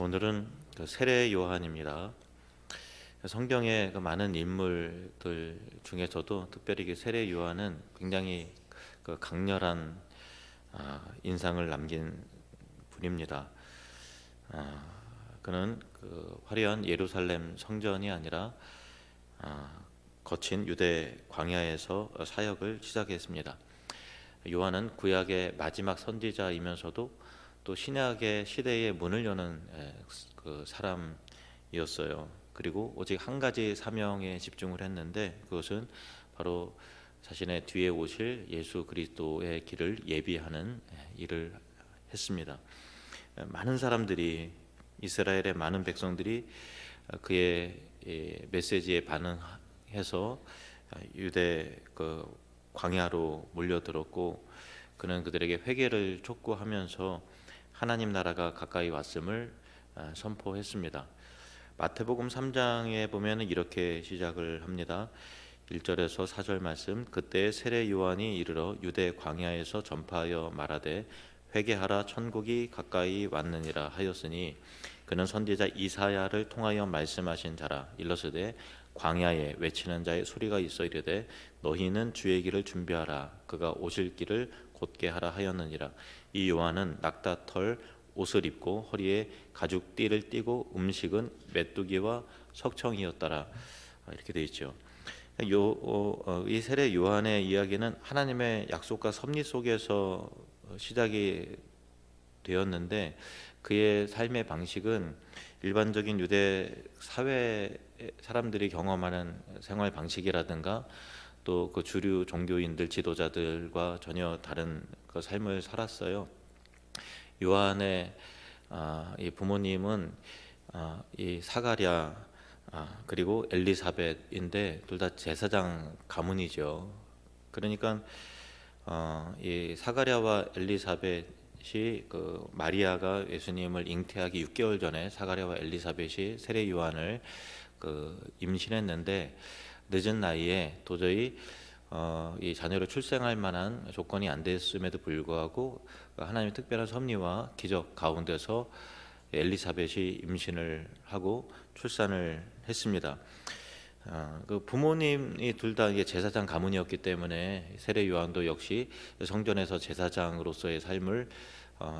오늘은 그 세례 요한입니다. 성경의 그 많은 인물들 중에서도 특별히 그 세례 요한은 굉장히 그 강렬한 인상을 남긴 분입니다. 그는 그 화려한 예루살렘 성전이 아니라 거친 유대 광야에서 사역을 시작했습니다. 요한은 구약의 마지막 선지자이면서도 또 신약의 시대의 문을 여는 그 사람이었어요. 그리고 오직 한 가지 사명에 집중을 했는데 그것은 바로 자신의 뒤에 오실 예수 그리스도의 길을 예비하는 일을 했습니다. 많은 사람들이, 이스라엘의 많은 백성들이 그의 메시지에 반응해서 유대 그 광야로 몰려들었고, 그는 그들에게 회개를 촉구하면서 하나님 나라가 가까이 왔음을 선포했습니다. 마태복음 3장에 보면 이렇게 시작을 합니다. 1절에서 4절 말씀. 그때 세례 요한이 이르러 유대 광야에서 전파하여 말하되 회개하라, 천국이 가까이 왔느니라 하였으니 그는 선지자 이사야를 통하여 말씀하신 자라. 일러스되 광야에 외치는 자의 소리가 있어 이르되 너희는 주의 길을 준비하라, 그가 오실 길을 곧게 하라 하였느니라. 이 요한은 낙타털 옷을 입고 허리에 가죽띠를 띠고 음식은 메뚜기와 석청이었더라. 이렇게 되어 있죠. 이 세례 요한의 이야기는 하나님의 약속과 섭리 속에서 시작이 되었는데, 그의 삶의 방식은 일반적인 유대 사회 사람들이 경험하는 생활 방식이라든가 또 그 주류 종교인들, 지도자들과 전혀 다른 그 삶을 살았어요. 요한의 이 부모님은 이 사가랴 그리고 엘리사벳인데 둘 다 제사장 가문이죠. 그러니까 이 사가랴와 엘리사벳이 그 마리아가 예수님을 잉태하기 6개월 전에 사가랴와 엘리사벳이 세례 요한을 그 임신했는데, 늦은 나이에 도저히 이 자녀를 출생할 만한 조건이 안 됐음에도 불구하고 하나님의 특별한 섭리와 기적 가운데서 엘리사벳이 임신을 하고 출산을 했습니다. 그 부모님이 둘 다 제사장 가문이었기 때문에 세례 요한도 역시 성전에서 제사장으로서의 삶을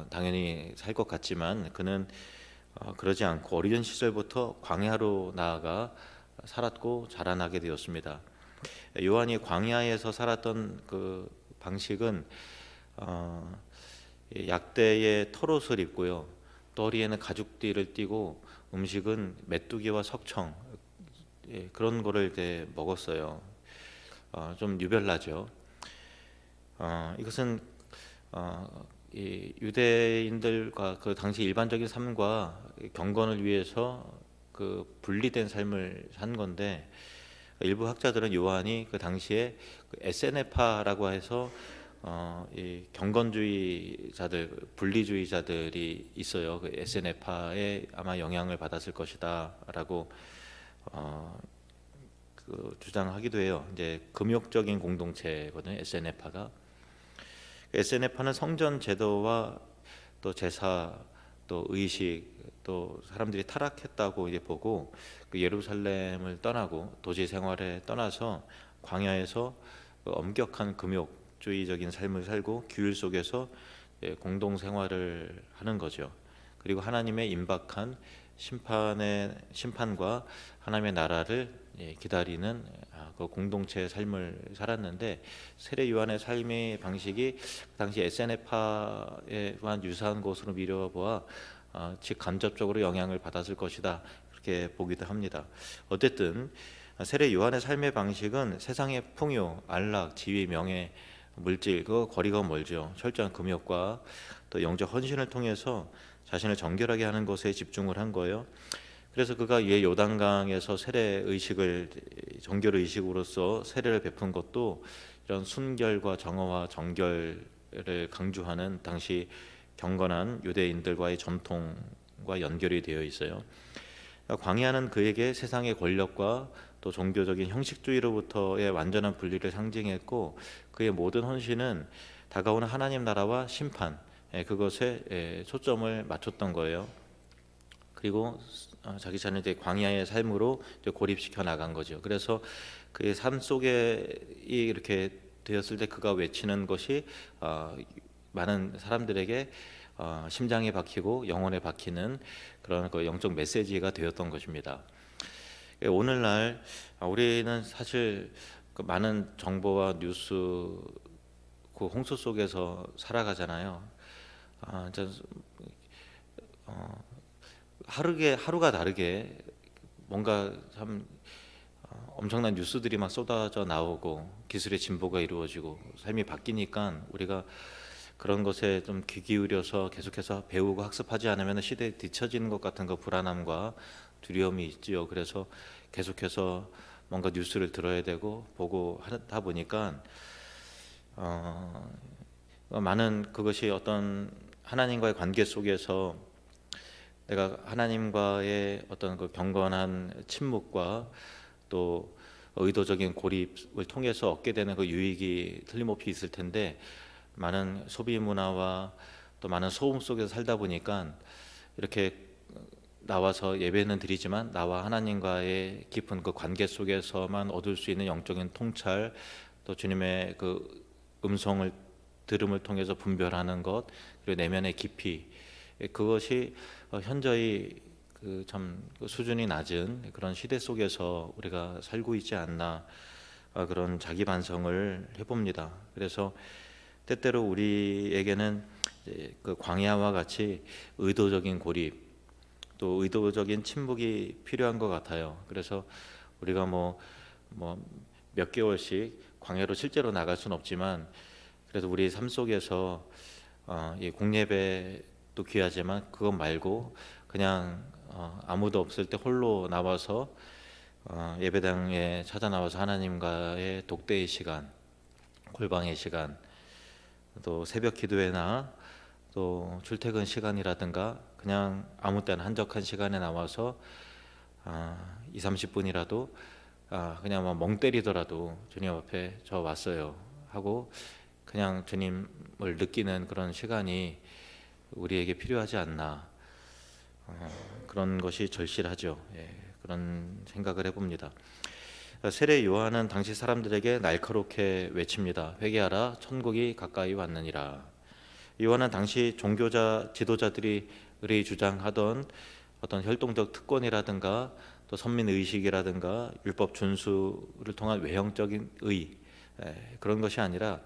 당연히 살 것 같지만, 그는 그러지 않고 어린 시절부터 광야로 나아가 살았고 자라나게 되었습니다. 요한이 광야에서 살았던 그 방식은 약대의 털옷을 입고요, 또 허리에는 가죽띠를 띠고 음식은 메뚜기와 석청, 그런 거를 이제 먹었어요. 좀 유별나죠. 이것은 이 유대인들과 그 당시 일반적인 삶과 경건을 위해서 그 분리된 삶을 산 건데, 일부 학자들은 요한이 그 당시에 그 에세네파라고 해서 이 경건주의자들, 분리주의자들이 있어요. 그 에세네파에 아마 영향을 받았을 것이다라고 그 주장하기도 해요. 이제 금욕적인 공동체거든요, 에세네파가. 에세네파는 성전 제도와 또 제사, 또 의식, 또 사람들이 타락했다고 이제 보고 그 예루살렘을 떠나고 도시 생활에 떠나서 광야에서 그 엄격한 금욕주의적인 삶을 살고 규율 속에서 공동 생활을 하는 거죠. 그리고 하나님의 임박한 심판과 하나님의 나라를 기다리는 그 공동체의 삶을 살았는데, 세례 요한의 삶의 방식이 당시 에세네파에만 유사한 것으로 미뤄보아 즉 간접적으로 영향을 받았을 것이다, 그렇게 보기도 합니다. 어쨌든 세례 요한의 삶의 방식은 세상의 풍요, 안락, 지위, 명예, 물질, 그 거리가 멀죠. 철저한 금욕과 또 영적 헌신을 통해서 자신을 정결하게 하는 것에 집중을 한 거예요. 그래서 그가 요단강에서 세례 의식을, 정결 의식으로서 세례를 베푼 것도 이런 순결과 정화와 정결을 강조하는 당시 경건한 유대인들과의 전통과 연결이 되어 있어요. 광야는 그에게 세상의 권력과 또 종교적인 형식주의로부터의 완전한 분리를 상징했고, 그의 모든 헌신은 다가오는 하나님 나라와 심판, 그것에 초점을 맞췄던 거예요. 그리고 자기 자녀들 광야의 삶으로 이제 고립시켜 나간 거죠. 그래서 그의 삶 속에 이렇게 되었을 때 그가 외치는 것이 많은 사람들에게 심장에 박히고 영혼에 박히는 그런 그 영적 메시지가 되었던 것입니다. 오늘날 우리는 사실 그 많은 정보와 뉴스 그 홍수 속에서 살아가잖아요. 이제 하루가 다르게 뭔가 참 엄청난 뉴스들이 막 쏟아져 나오고 기술의 진보가 이루어지고 삶이 바뀌니까 우리가 그런 것에 좀 귀 기울여서 계속해서 배우고 학습하지 않으면 시대에 뒤처지는 것 같은 그 불안함과 두려움이 있지요. 그래서 계속해서 뭔가 뉴스를 들어야 되고 보고 하다 보니까 많은 그것이 어떤 하나님과의 관계 속에서 내가 하나님과의 어떤 그 경건한 침묵과 또 의도적인 고립을 통해서 얻게 되는 그 유익이 틀림없이 있을 텐데, 많은 소비 문화와 또 많은 소음 속에서 살다 보니까 이렇게 나와서 예배는 드리지만 나와 하나님과의 깊은 그 관계 속에서만 얻을 수 있는 영적인 통찰, 또 주님의 그 음성을 들음을 통해서 분별하는 것, 그리고 내면의 깊이, 그것이 현저히 그 참 수준이 낮은 그런 시대 속에서 우리가 살고 있지 않나, 그런 자기 반성을 해봅니다. 그래서 때때로 우리에게는 이제 그 광야와 같이 의도적인 고립, 또 의도적인 침묵이 필요한 것 같아요. 그래서 우리가 뭐 몇 개월씩 광야로 실제로 나갈 수는 없지만, 그래도 우리 삶 속에서 이 공예배도 귀하지만 그것 말고 그냥 아무도 없을 때 홀로 나와서 예배당에 찾아 나와서 하나님과의 독대의 시간, 골방의 시간, 또 새벽 기도회나 또 출퇴근 시간이라든가 그냥 아무 때나 한적한 시간에 나와서 2, 30분이라도 그냥 멍 때리더라도 주님 앞에 저 왔어요 하고 그냥 주님을 느끼는 그런 시간이 우리에게 필요하지 않나, 그런 것이 절실하죠. 그런 생각을 해봅니다. 세례 요한은 당시 사람들에게 날카롭게 외칩니다. 회개하라, 천국이 가까이 왔느니라. 요한은 당시 종교자 지도자들이 주장하던 어떤 혈통적 특권이라든가 또 선민 의식이라든가 율법 준수를 통한 외형적인 그런 것이 아니라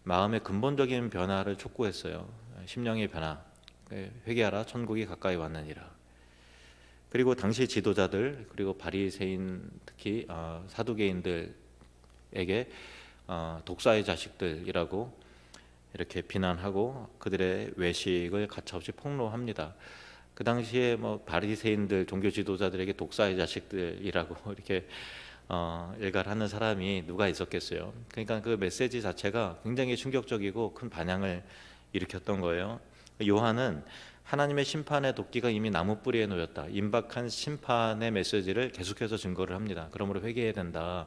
마음의 근본적인 변화를 촉구했어요. 심령의 변화. 회개하라, 천국이 가까이 왔느니라. 그리고 당시 지도자들, 그리고 바리새인, 특히 사두개인들에게 독사의 자식들이라고 이렇게 비난하고 그들의 외식을 가차없이 폭로합니다. 그 당시에 바리새인들, 종교 지도자들에게 독사의 자식들이라고 이렇게 일갈하는 사람이 누가 있었겠어요. 그러니까 그 메시지 자체가 굉장히 충격적이고 큰 반향을 일으켰던 거예요. 요한은 하나님의 심판의 도끼가 이미 나무 뿌리에 놓였다, 임박한 심판의 메시지를 계속해서 증거를 합니다. 그러므로 회개해야 된다.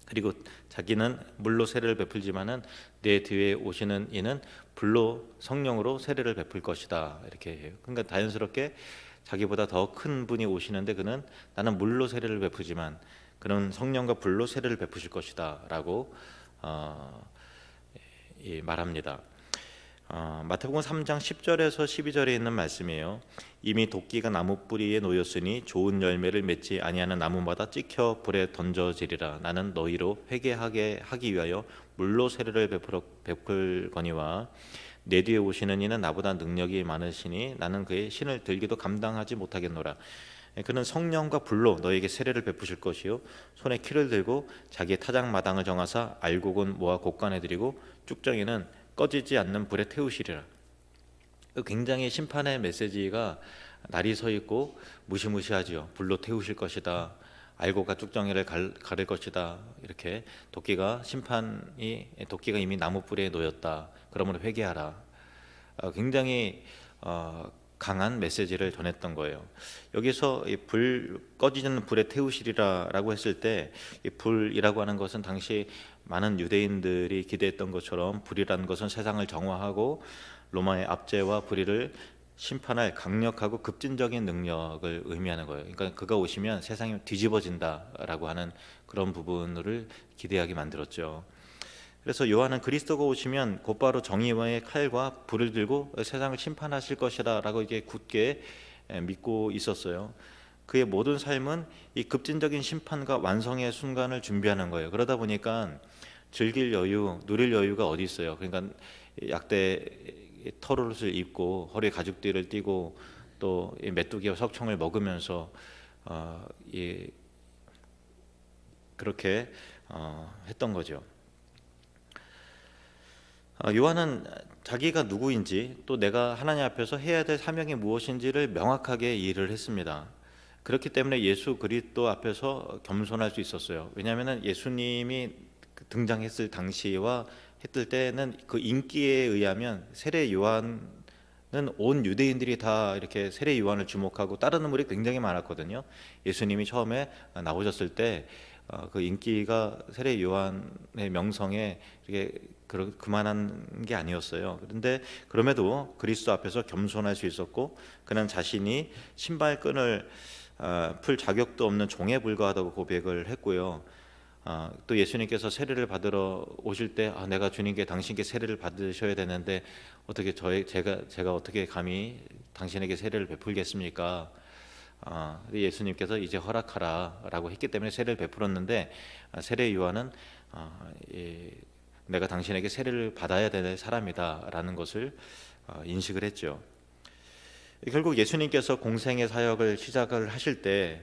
그리고 자기는 물로 세례를 베풀지만은 내 뒤에 오시는 이는 불로 성령으로 세례를 베풀 것이다, 이렇게 해요. 그러니까 자연스럽게 자기보다 더 큰 분이 오시는데 그는 나는 물로 세례를 베푸지만 그는 성령과 불로 세례를 베푸실 것이다 라고 말합니다. 마태복음 3장 10절에서 12절에 있는 말씀이에요. 이미 도끼가 나무 뿌리에 놓였으니 좋은 열매를 맺지 아니하는 나무마다 찍혀 불에 던져지리라. 나는 너희로 회개하게 하기 위하여 물로 세례를 베풀거니와 내 뒤에 오시는 이는 나보다 능력이 많으시니 나는 그의 신을 들기도 감당하지 못하겠노라. 그는 성령과 불로 너에게 세례를 베푸실 것이요 손에 키를 들고 자기의 타작마당을 정하사 알곡은 모아 곡간에 들이고 쭉정이는 꺼지지 않는 불에 태우시리라. 굉장히 심판의 메시지가 날이 서 있고 무시무시하지요. 불로 태우실 것이다, 알곡과 쭉정이를 가를 것이다, 이렇게 도끼가 이미 나무 뿌리에 놓였다, 그러므로 회개하라. 굉장히 강한 메시지를 전했던 거예요. 여기서 이 꺼지는 불에 태우시리라라고 했을 때 이 불이라고 하는 것은 당시 많은 유대인들이 기대했던 것처럼 불이라는 것은 세상을 정화하고 로마의 압제와 불의를 심판할 강력하고 급진적인 능력을 의미하는 거예요. 그러니까 그가 오시면 세상이 뒤집어진다라고 하는 그런 부분을 기대하게 만들었죠. 그래서 요한은 그리스도가 오시면 곧바로 정의의 칼과 불을 들고 세상을 심판하실 것이라고 이게 굳게 믿고 있었어요. 그의 모든 삶은 이 급진적인 심판과 완성의 순간을 준비하는 거예요. 그러다 보니까 즐길 여유, 누릴 여유가 어디 있어요? 그러니까 약대 털옷을 입고 허리에 가죽띠를 띠고 또 메뚜기와 석청을 먹으면서 그렇게 했던 거죠. 요한은 자기가 누구인지 또 내가 하나님 앞에서 해야 될 사명이 무엇인지를 명확하게 이해를 했습니다. 그렇기 때문에 예수 그리스도 앞에서 겸손할 수 있었어요. 왜냐하면 예수님이 등장했을 당시와 했을 때는 그 인기에 의하면 세례 요한은 온 유대인들이 다 이렇게 세례 요한을 주목하고 따르는 분이 굉장히 많았거든요. 예수님이 처음에 나오셨을 때 그 인기가 세례 요한의 명성에 이렇게 그만한 게 아니었어요. 그런데 그럼에도 그리스도 앞에서 겸손할 수 있었고, 그는 자신이 신발끈을 풀 자격도 없는 종에 불과하다고 고백을 했고요. 또 예수님께서 세례를 받으러 오실 때 내가 주님께 당신께 세례를 받으셔야 되는데 어떻게 제가 어떻게 감히 당신에게 세례를 베풀겠습니까? 예수님께서 이제 허락하라라고 했기 때문에 세례를 베풀었는데 세례 요한은 내가 당신에게 세례를 받아야 되는 사람이다라는 것을 인식을 했죠. 결국 예수님께서 공생의 사역을 시작을 하실 때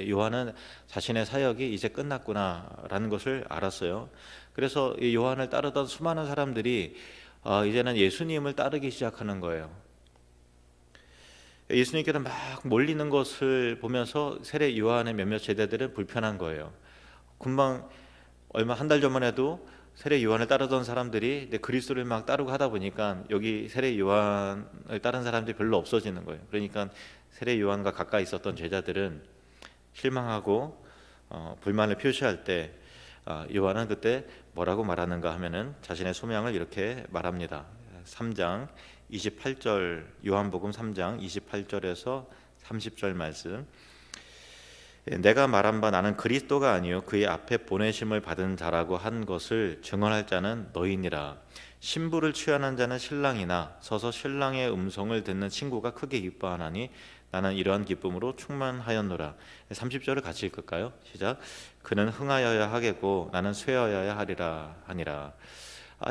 요한은 자신의 사역이 이제 끝났구나라는 것을 알았어요. 그래서 이 요한을 따르던 수많은 사람들이 이제는 예수님을 따르기 시작하는 거예요. 예수님께서 막 몰리는 것을 보면서 세례 요한의 몇몇 제자들은 불편한 거예요. 금방 얼마 한 달 전만 해도 세례 요한을 따르던 사람들이 그리스도를 막 따르고 하다 보니까 여기 세례 요한을 따른 사람들이 별로 없어지는 거예요. 그러니까 세례 요한과 가까이 있었던 제자들은 실망하고 불만을 표시할 때 요한은 그때 뭐라고 말하는가 하면은 자신의 소명을 이렇게 말합니다. 3장 28절, 요한복음 3장 28절에서 30절 말씀. 내가 말한 바 나는 그리스도가 아니요 그의 앞에 보내심을 받은 자라고 한 것을 증언할 자는 너희니라. 신부를 취하는 자는 신랑이나 서서 신랑의 음성을 듣는 친구가 크게 기뻐하나니 나는 이러한 기쁨으로 충만하였노라. 30절을 같이 읽을까요? 시작. 그는 흥하여야 하겠고 나는 쇠하여야 하리라 하니라.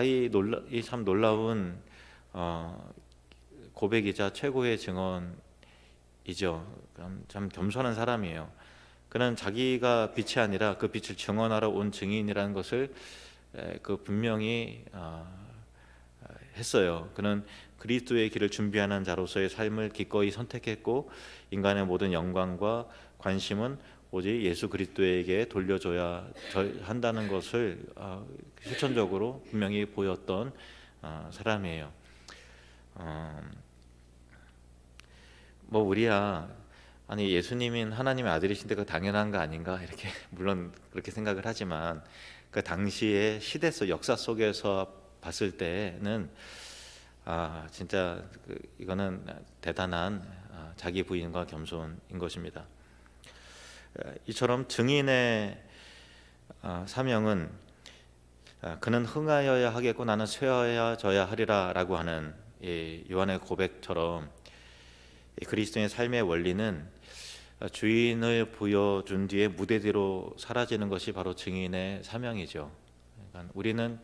이 참 놀라운 고백이자 최고의 증언이죠. 참 겸손한 사람이에요. 그는 자기가 빛이 아니라 그 빛을 증언하러 온 증인이라는 것을 분명히 했어요. 그는 그리스도의 길을 준비하는 자로서의 삶을 기꺼이 선택했고 인간의 모든 영광과 관심은 오직 예수 그리스도에게 돌려줘야 한다는 것을 실천적으로 분명히 보였던 사람이에요. 우리야 예수님인 하나님의 아들이신데 그 당연한 거 아닌가 이렇게 물론 그렇게 생각을 하지만 그 당시의 시대 속 역사 속에서 봤을 때는 진짜 이거는 대단한 자기 부인과 겸손인 것입니다. 이처럼 증인의 사명은 그는 흥하여야 하겠고 나는 쇠하여져야 하리라라고 하는 요한의 고백처럼 그리스도의 삶의 원리는 주인을 보여준 뒤에 무대 뒤로 사라지는 것이 바로 증인의 사명이죠. 그러니까 우리는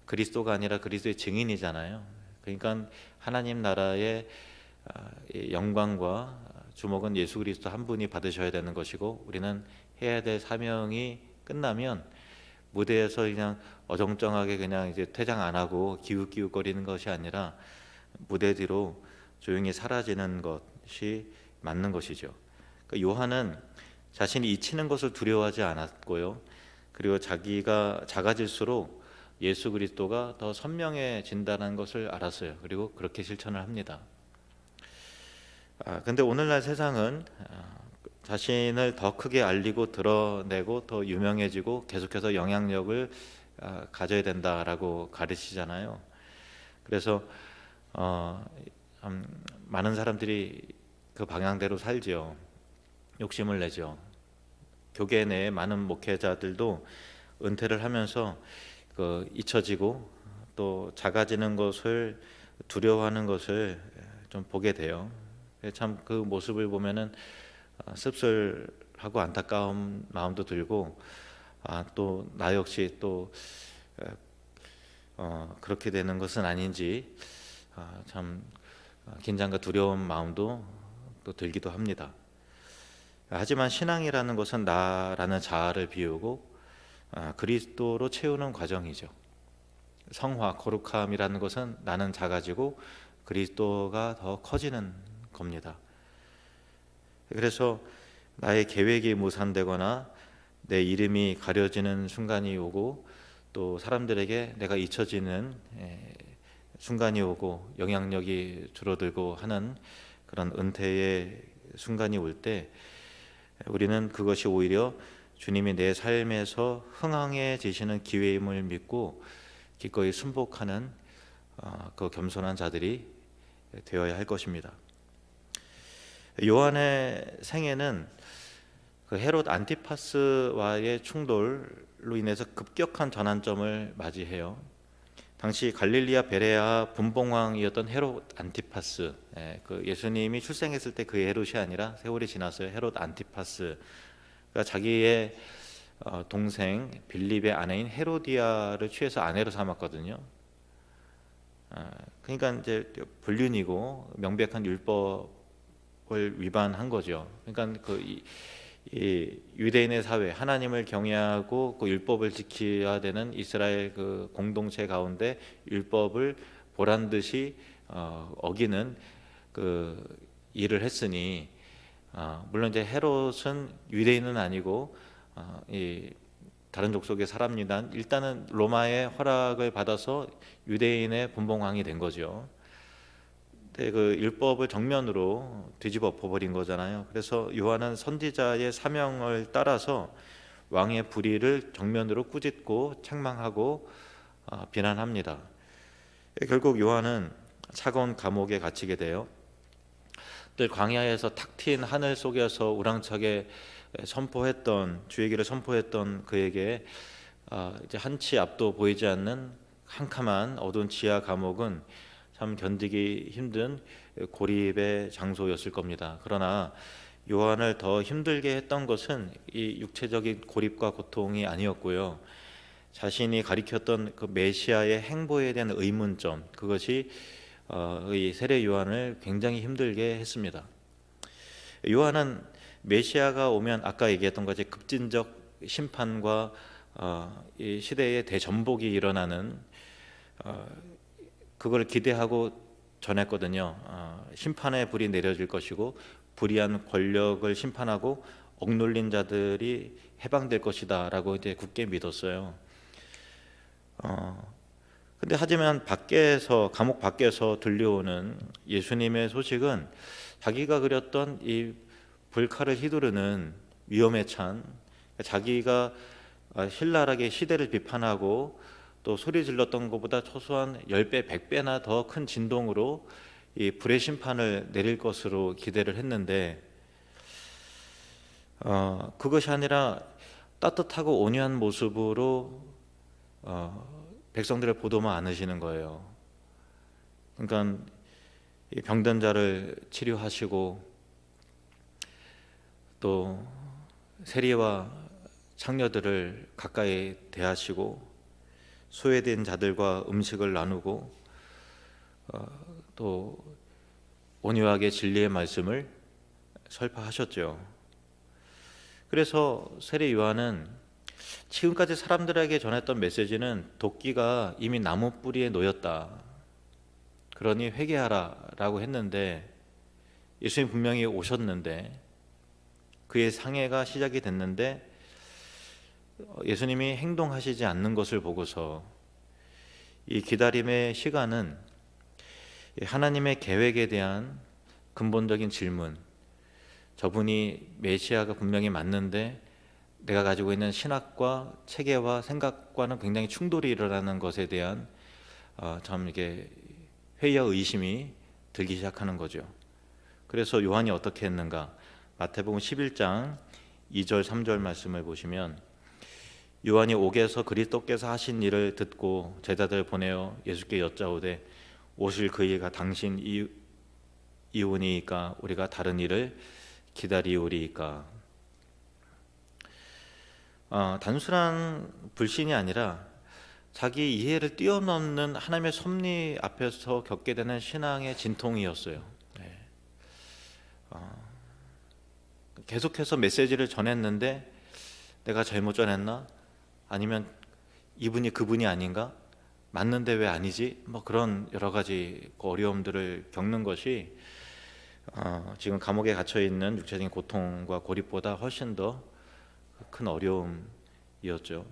그리스도가 아니라 그리스도의 증인이잖아요. 그러니까 하나님 나라의 영광과 주목은 예수 그리스도 한 분이 받으셔야 되는 것이고 우리는 해야 될 사명이 끝나면 무대에서 그냥 어정쩡하게 그냥 이제 퇴장 안 하고 기웃기웃거리는 것이 아니라 무대 뒤로 조용히 사라지는 것이 맞는 것이죠. 그러니까 요한은 자신이 잊히는 것을 두려워하지 않았고요. 그리고 자기가 작아질수록 예수 그리스도가 더 선명해진다는 것을 알았어요. 그리고 그렇게 실천을 합니다. 근데 오늘날 세상은 자신을 더 크게 알리고 드러내고 더 유명해지고 계속해서 영향력을 가져야 된다라고 가르치잖아요. 그래서 참 많은 사람들이 그 방향대로 살지요. 욕심을 내죠. 교계 내에 많은 목회자들도 은퇴를 하면서 그 잊혀지고 또 작아지는 것을 두려워하는 것을 좀 보게 돼요. 참 그 모습을 보면은 씁쓸하고 안타까운 마음도 들고, 또 나 역시 또 그렇게 되는 것은 아닌지 참 긴장과 두려운 마음도 또 들기도 합니다. 하지만 신앙이라는 것은 나라는 자아를 비우고 그리스도로 채우는 과정이죠. 성화, 거룩함이라는 것은 나는 작아지고 그리스도가 더 커지는 겁니다. 그래서 나의 계획이 무산되거나 내 이름이 가려지는 순간이 오고 또 사람들에게 내가 잊혀지는 순간이 오고 영향력이 줄어들고 하는 그런 은퇴의 순간이 올 때 우리는 그것이 오히려 주님이 내 삶에서 흥황해지시는 기회임을 믿고 기꺼이 순복하는 그 겸손한 자들이 되어야 할 것입니다. 요한의 생애는 그 헤롯 안티파스와의 충돌로 인해서 급격한 전환점을 맞이해요. 당시 갈릴리아 베레아 분봉왕이었던 헤롯 안티파스, 그 예수님이 출생했을 때 그 헤롯이 아니라 세월이 지났어요. 헤롯 안티파스가 자기의 동생 빌립의 아내인 헤로디아를 취해서 아내로 삼았거든요. 그러니까 이제 불륜이고 명백한 율법을 위반한 거죠. 그러니까 이 유대인의 사회, 하나님을 경외하고 그 율법을 지켜야 되는 이스라엘 그 공동체 가운데 율법을 보란 듯이 어기는 그 일을 했으니, 물론 이제 헤롯은 유대인은 아니고 이 다른 족속의 사람이란 일단은 로마의 허락을 받아서 유대인의 분봉왕이 된 거죠. 근데 그 율법을 정면으로 뒤집어 엎어버린 거잖아요. 그래서 요한은 선지자의 사명을 따라서 왕의 불의를 정면으로 꾸짖고 책망하고 비난합니다. 결국 요한은 차가운 감옥에 갇히게 돼요. 늘 광야에서 탁 트인 하늘 속에서 우랑차게 주의 길을 선포했던 그에게 이제 한치 앞도 보이지 않는 캄캄한 어두운 지하 감옥은 참 견디기 힘든 고립의 장소였을 겁니다. 그러나 요한을 더 힘들게 했던 것은 이 육체적인 고립과 고통이 아니었고요. 자신이 가리켰던 그 메시아의 행보에 대한 의문점, 그것이 이 세례 요한을 굉장히 힘들게 했습니다. 요한은 메시아가 오면 아까 얘기했던 것이 급진적 심판과 이 시대의 대전복이 일어나는 그걸 기대하고 전했거든요. 심판의 불이 내려질 것이고 불의한 권력을 심판하고 억눌린 자들이 해방될 것이다라고 이제 굳게 믿었어요. 근데 하지만 감옥 밖에서 들려오는 예수님의 소식은 자기가 그렸던 이 불칼을 휘두르는 위험에 찬, 자기가 신랄하게 시대를 비판하고 또 소리 질렀던 것보다 최소한 10배, 100배나 더 큰 진동으로 이 불의 심판을 내릴 것으로 기대를 했는데 그것이 아니라 따뜻하고 온유한 모습으로 백성들을 보도만 않으시는 거예요. 그러니까 이 병든 자를 치료하시고 또 세리와 창녀들을 가까이 대하시고 소외된 자들과 음식을 나누고 또 온유하게 진리의 말씀을 설파하셨죠. 그래서 세례 요한은 지금까지 사람들에게 전했던 메시지는 도끼가 이미 나무 뿌리에 놓였다, 그러니 회개하라 라고 했는데, 예수님 분명히 오셨는데 그의 상해가 시작이 됐는데 예수님이 행동하시지 않는 것을 보고서 이 기다림의 시간은 하나님의 계획에 대한 근본적인 질문, 저분이 메시아가 분명히 맞는데 내가 가지고 있는 신학과 체계와 생각과는 굉장히 충돌이 일어나는 것에 대한 참 이게 회의와 의심이 들기 시작하는 거죠. 그래서 요한이 어떻게 했는가? 마태복음 11장 2절 3절 말씀을 보시면 요한이 옥에서 그리스도께서 하신 일을 듣고 제자들 보내어 예수께 여짜오되 오실 그이가 당신 이오니이까 우리가 다른 일을 기다리오리이까. 단순한 불신이 아니라 자기 이해를 뛰어넘는 하나님의 섭리 앞에서 겪게 되는 신앙의 진통이었어요. 네. 계속해서 메시지를 전했는데 내가 잘못 전했나? 아니면 이분이 그분이 아닌가? 맞는데 왜 아니지? 뭐 그런 여러 가지 어려움들을 겪는 것이 지금 감옥에 갇혀 있는 육체적인 고통과 고립보다 훨씬 더 큰 어려움이었죠.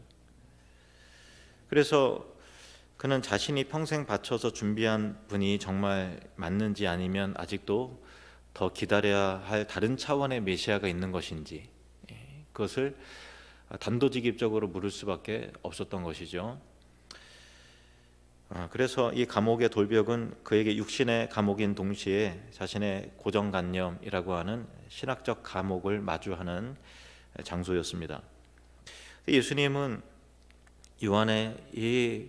그래서 그는 자신이 평생 바쳐서 준비한 분이 정말 맞는지 아니면 아직도 더 기다려야 할 다른 차원의 메시아가 있는 것인지 그것을 단도직입적으로 물을 수밖에 없었던 것이죠. 그래서 이 감옥의 돌벽은 그에게 육신의 감옥인 동시에 자신의 고정관념이라고 하는 신학적 감옥을 마주하는 장소였습니다. 예수님은 요한의 이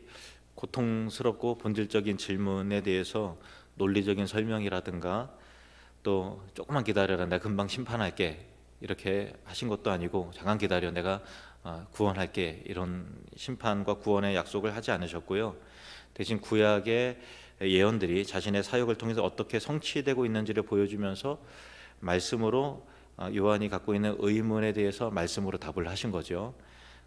고통스럽고 본질적인 질문에 대해서 논리적인 설명이라든가 또 조금만 기다려라 내가 금방 심판할게 이렇게 하신 것도 아니고 잠깐 기다려 내가 구원할게 이런 심판과 구원의 약속을 하지 않으셨고요. 대신 구약의 예언들이 자신의 사역을 통해서 어떻게 성취되고 있는지를 보여주면서 말씀으로 요한이 갖고 있는 의문에 대해서 말씀으로 답을 하신 거죠.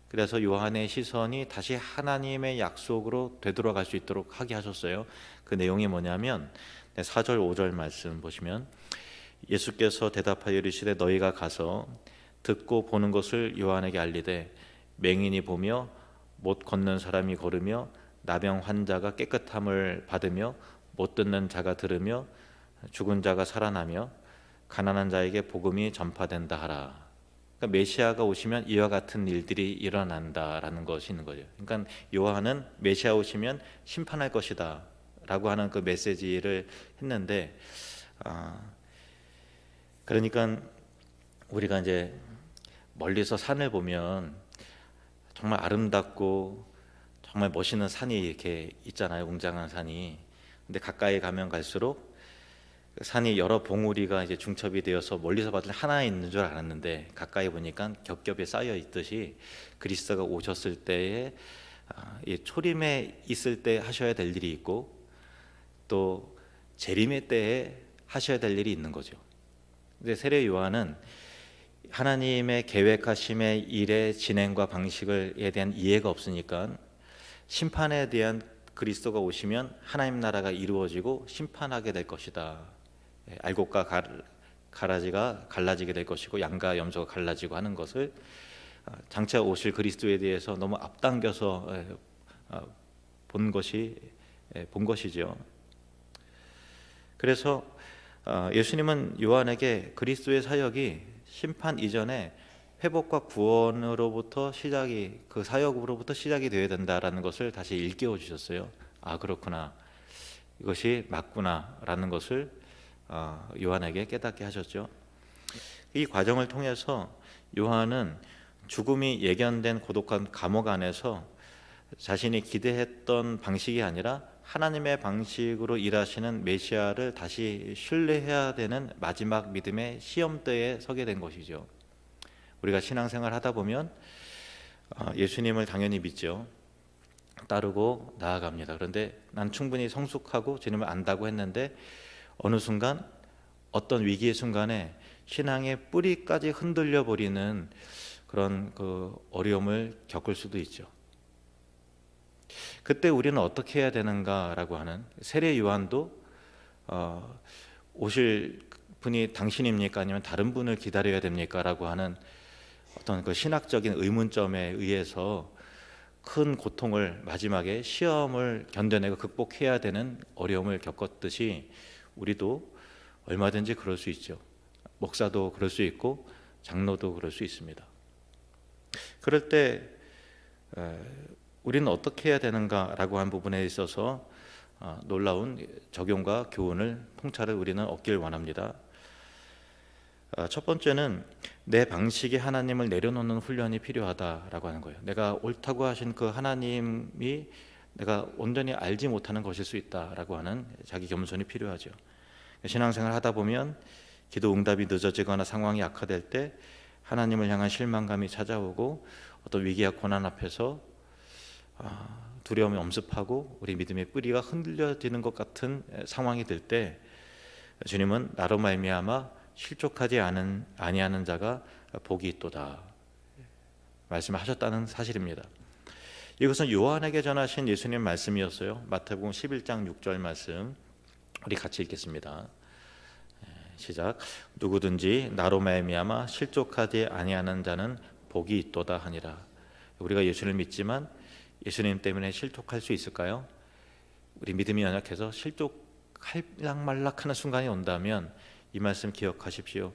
그래서 요한의 시선이 다시 하나님의 약속으로 되돌아갈 수 있도록 하게 하셨어요. 그 내용이 뭐냐면 4절 5절 말씀 보시면 예수께서 대답하여 이르시되 너희가 가서 듣고 보는 것을 요한에게 알리되 맹인이 보며 못 걷는 사람이 걸으며 나병 환자가 깨끗함을 받으며 못 듣는 자가 들으며 죽은 자가 살아나며 가난한 자에게 복음이 전파된다 하라. 그러니까 메시아가 오시면 이와 같은 일들이 일어난다라는 것이 있는 거죠. 그러니까 요한은 메시아 오시면 심판할 것이다 라고 하는 그 메시지를 했는데 그러니까 우리가 이제 멀리서 산을 보면 정말 아름답고 정말 멋있는 산이 이렇게 있잖아요. 웅장한 산이. 근데 가까이 가면 갈수록 산이 여러 봉우리가 이제 중첩이 되어서 멀리서 봤을 때 하나 있는 줄 알았는데 가까이 보니까 겹겹이 쌓여 있듯이 그리스도가 오셨을 때에 초림에 있을 때 하셔야 될 일이 있고 또 재림의 때에 하셔야 될 일이 있는 거죠. 근데 세례 요한은 하나님의 계획하심의 일의 진행과 방식에 대한 이해가 없으니까 심판에 대한 그리스도가 오시면 하나님 나라가 이루어지고 심판하게 될 것이다. 알곡과 가라지가 갈라지게 될 것이고 양과 염소가 갈라지고 하는 것을 장차 오실 그리스도에 대해서 너무 앞당겨서 본 것이죠. 그래서 예수님은 요한에게 그리스도의 사역이 심판 이전에 회복과 구원으로부터 그 사역으로부터 시작이 되어야 된다라는 것을 다시 일깨워 주셨어요. 그렇구나. 이것이 맞구나라는 것을 요한에게 깨닫게 하셨죠. 이 과정을 통해서 요한은 죽음이 예견된 고독한 감옥 안에서 자신이 기대했던 방식이 아니라 하나님의 방식으로 일하시는 메시아를 다시 신뢰해야 되는 마지막 믿음의 시험대에 서게 된 것이죠. 우리가 신앙생활 하다 보면 예수님을 당연히 믿죠. 따르고 나아갑니다. 그런데 난 충분히 성숙하고 주님을 안다고 했는데 어느 순간 어떤 위기의 순간에 신앙의 뿌리까지 흔들려 버리는 그런 그 어려움을 겪을 수도 있죠. 그때 우리는 어떻게 해야 되는가라고 하는 세례 요한도 오실 분이 당신입니까? 아니면 다른 분을 기다려야 됩니까? 라고 하는 어떤 그 신학적인 의문점에 의해서 큰 고통을 마지막에 시험을 견뎌내고 극복해야 되는 어려움을 겪었듯이 우리도 얼마든지 그럴 수 있죠. 목사도 그럴 수 있고 장로도 그럴 수 있습니다. 그럴 때 우리는 어떻게 해야 되는가라고 한 부분에 있어서 놀라운 적용과 교훈을 통찰을 우리는 얻길 원합니다. 첫 번째는 내 방식이 하나님을 내려놓는 훈련이 필요하다라고 하는 거예요. 내가 옳다고 하신 그 하나님이 내가 온전히 알지 못하는 것일 수 있다라고 하는 자기 겸손이 필요하죠. 신앙생활 하다 보면 기도 응답이 늦어지거나 상황이 악화될 때 하나님을 향한 실망감이 찾아오고 어떤 위기와 고난 앞에서 두려움이 엄습하고 우리 믿음의 뿌리가 흔들려지는 것 같은 상황이 들 때 주님은 나로 말미암아 실족하지 아니하는 자가 복이 있도다 말씀하셨다는 사실입니다. 이것은 요한에게 전하신 예수님 말씀이었어요. 마태복음 11장 6절 말씀 우리 같이 읽겠습니다. 시작. 누구든지 나로 말미암아 실족하지 아니하는 자는 복이 있도다 하니라. 우리가 예수를 믿지만 예수님 때문에 실족할 수 있을까요? 우리 믿음이 연약해서 실족할락말락하는 순간이 온다면 이 말씀 기억하십시오.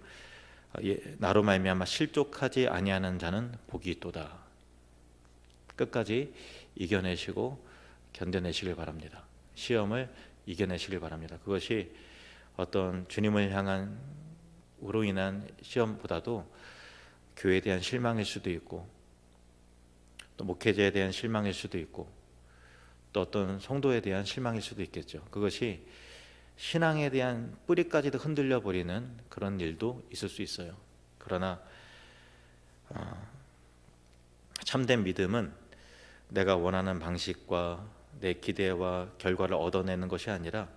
나로 말미암아 실족하지 아니하는 자는 복이 있도다. 끝까지 이겨내시고 견뎌내시길 바랍니다. 시험을 이겨내시길 바랍니다. 그것이 어떤 주님을 향한 우로 인한 시험보다도 교회에 대한 실망일 수도 있고 또 목회자에 대한 실망일 수도 있고 또 어떤 성도에 대한 실망일 수도 있겠죠. 그것이 신앙에 대한 뿌리까지도 흔들려 버리는 그런 일도 있을 수 있어요. 그러나 참된 믿음은 내가 원하는 방식과 내 기대와 결과를 얻어내는 것이 아니라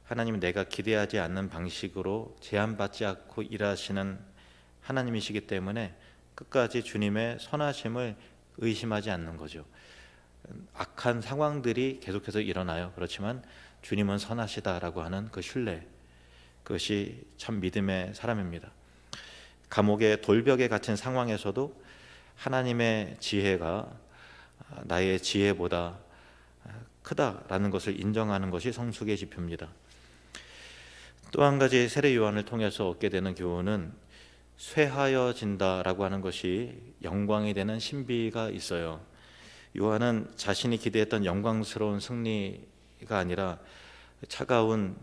하나님은 내가 기대하지 않는 방식으로 제한받지 않고 일하시는 하나님이시기 때문에 끝까지 주님의 선하심을 의심하지 않는 거죠. 악한 상황들이 계속해서 일어나요. 그렇지만 주님은 선하시다라고 하는 그 신뢰, 그것이 참 믿음의 사람입니다. 감옥의 돌벽에 갇힌 상황에서도 하나님의 지혜가 나의 지혜보다 크다라는 것을 인정하는 것이 성숙의 지표입니다. 또 한 가지 세례 요한을 통해서 얻게 되는 교훈은 쇠하여진다라고 하는 것이 영광이 되는 신비가 있어요. 요한은 자신이 기대했던 영광스러운 승리가 아니라 차가운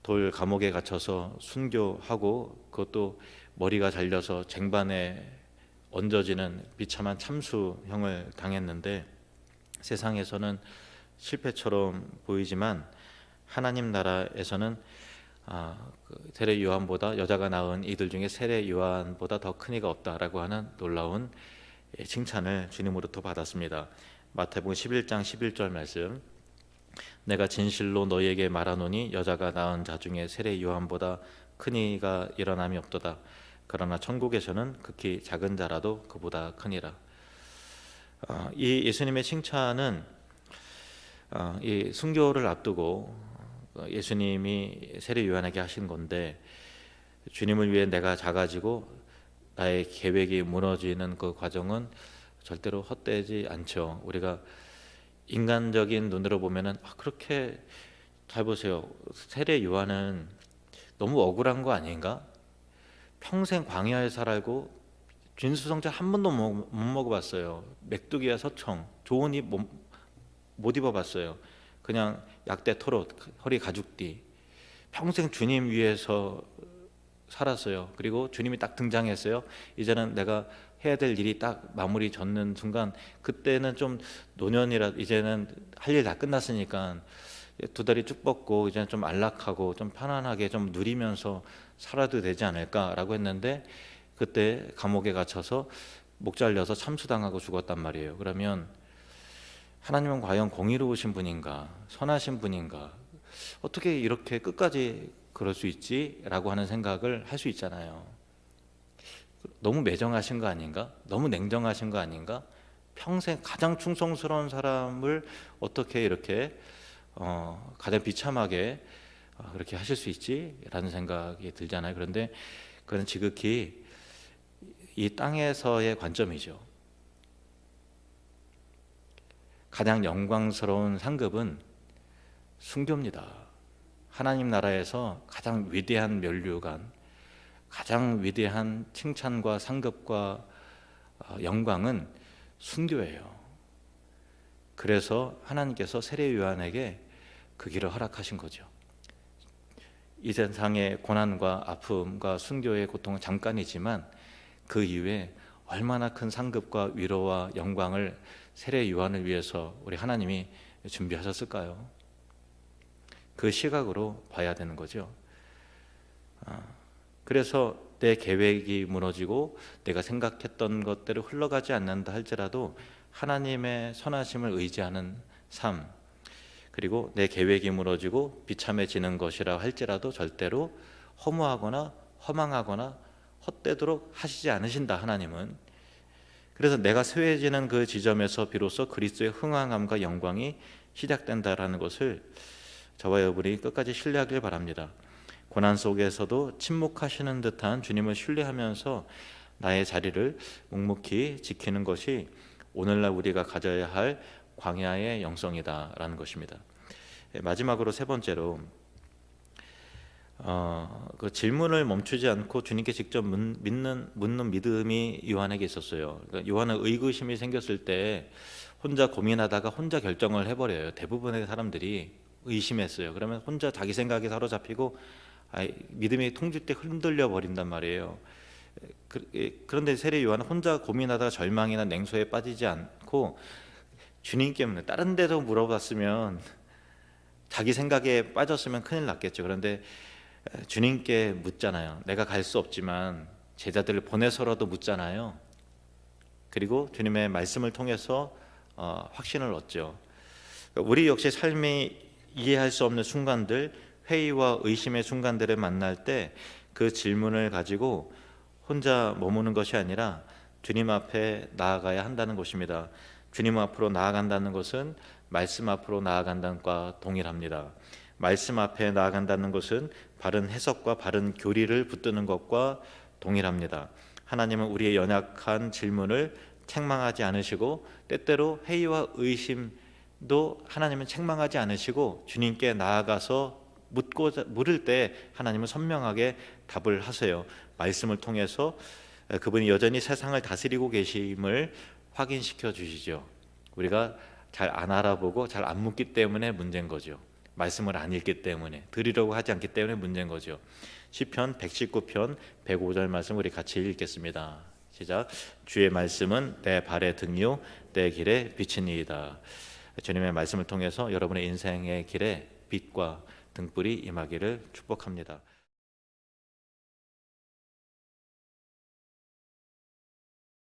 돌 감옥에 갇혀서 순교하고 그것도 머리가 잘려서 쟁반에 얹어지는 비참한 참수형을 당했는데 세상에서는 실패처럼 보이지만 하나님 나라에서는 세례 요한보다 여자가 낳은 이들 중에 세례 요한보다 더 큰 이가 없다라고 하는 놀라운 칭찬을 주님으로부터 받았습니다. 마태복음 11장 11절 말씀 내가 진실로 너희에게 말하노니 여자가 낳은 자 중에 세례 요한보다 큰 이가 일어남이 없도다. 그러나 천국에서는 극히 작은 자라도 그보다 크니라. 이 예수님의 칭찬은 이 순교를 앞두고 예수님이 세례 요한에게 하신 건데 주님을 위해 내가 작아지고 나의 계획이 무너지는 그 과정은 절대로 헛되지 않죠. 우리가 인간적인 눈으로 보면은 그렇게 잘 보세요. 세례 요한은 너무 억울한 거 아닌가? 평생 광야에 살고 진수성찬 한 번도 못 먹어봤어요. 메뚜기와 서청 좋은 옷 못 입어봤어요. 그냥 약대 털옷, 허리 가죽띠. 평생 주님 위해서 살았어요. 그리고 주님이 딱 등장했어요. 이제는 내가 해야 될 일이 딱 마무리 젖는 순간 그때는 좀 노년이라 이제는 할 일 다 끝났으니까 두 다리 쭉 뻗고 이제는 좀 안락하고 좀 편안하게 좀 누리면서 살아도 되지 않을까라고 했는데 그때 감옥에 갇혀서 목 잘려서 참수당하고 죽었단 말이에요. 그러면 하나님은 과연 공의로우신 분인가 선하신 분인가 어떻게 이렇게 끝까지 그럴 수 있지? 라고 하는 생각을 할 수 있잖아요. 너무 매정하신 거 아닌가? 너무 냉정하신 거 아닌가? 평생 가장 충성스러운 사람을 어떻게 이렇게 가장 비참하게 그렇게 하실 수 있지? 라는 생각이 들잖아요. 그런데 그건 지극히 이 땅에서의 관점이죠. 가장 영광스러운 상급은 순교입니다. 하나님 나라에서 가장 위대한 면류관, 가장 위대한 칭찬과 상급과 영광은 순교예요. 그래서 하나님께서 세례 요한에게 그 길을 허락하신 거죠. 이 세상의 고난과 아픔과 순교의 고통은 잠깐이지만 그 이후에 얼마나 큰 상급과 위로와 영광을 세례 요한을 위해서 우리 하나님이 준비하셨을까요? 그 시각으로 봐야 되는 거죠. 그래서 내 계획이 무너지고 내가 생각했던 것대로 흘러가지 않는다 할지라도 하나님의 선하심을 의지하는 삶, 그리고 내 계획이 무너지고 비참해지는 것이라 할지라도 절대로 허무하거나 허망하거나 헛되도록 하시지 않으신다, 하나님은. 그래서 내가 쇠해지는 그 지점에서 비로소 그리스도의 흥왕함과 영광이 시작된다라는 것을 저와 여러분이 끝까지 신뢰하길 바랍니다. 고난 속에서도 침묵하시는 듯한 주님을 신뢰하면서 나의 자리를 묵묵히 지키는 것이 오늘날 우리가 가져야 할 광야의 영성이다라는 것입니다. 마지막으로 세 번째로 그 질문을 멈추지 않고 주님께 직접 묻는 믿음이 요한에게 있었어요. 그러니까 요한은 의구심이 생겼을 때 혼자 고민하다가 혼자 결정을 해버려요. 대부분의 사람들이 의심했어요. 그러면 혼자 자기 생각에 사로잡히고 믿음이 통질 때 흔들려 버린단 말이에요. 그런데 세례 요한은 혼자 고민하다가 절망이나 냉소에 빠지지 않고 주님께 다른 데서 물어봤으면 자기 생각에 빠졌으면 큰일 났겠죠. 그런데 주님께 묻잖아요. 내가 갈 수 없지만 제자들을 보내서라도 묻잖아요. 그리고 주님의 말씀을 통해서 확신을 얻죠. 우리 역시 삶이 이해할 수 없는 순간들, 회의와 의심의 순간들을 만날 때 그 질문을 가지고 혼자 머무는 것이 아니라 주님 앞에 나아가야 한다는 것입니다. 주님 앞으로 나아간다는 것은 말씀 앞으로 나아간다는 것과 동일합니다. 말씀 앞에 나아간다는 것은 바른 해석과 바른 교리를 붙드는 것과 동일합니다. 하나님은 우리의 연약한 질문을 책망하지 않으시고 때때로 회의와 의심도 하나님은 책망하지 않으시고 주님께 나아가서 물을 때 하나님은 선명하게 답을 하세요. 말씀을 통해서 그분이 여전히 세상을 다스리고 계심을 확인시켜 주시죠. 우리가 잘 안 알아보고 잘 안 묻기 때문에 문제인 거죠. 말씀을 안 읽기 때문에, 들으려고 하지 않기 때문에 문제인 거죠. 시편 119편 105절 말씀 우리 같이 읽겠습니다. 시작. 주의 말씀은 내 발의 등이요 내 길에 빛이니이다. 주님의 말씀을 통해서 여러분의 인생의 길에 빛과 등불이 임하기를 축복합니다.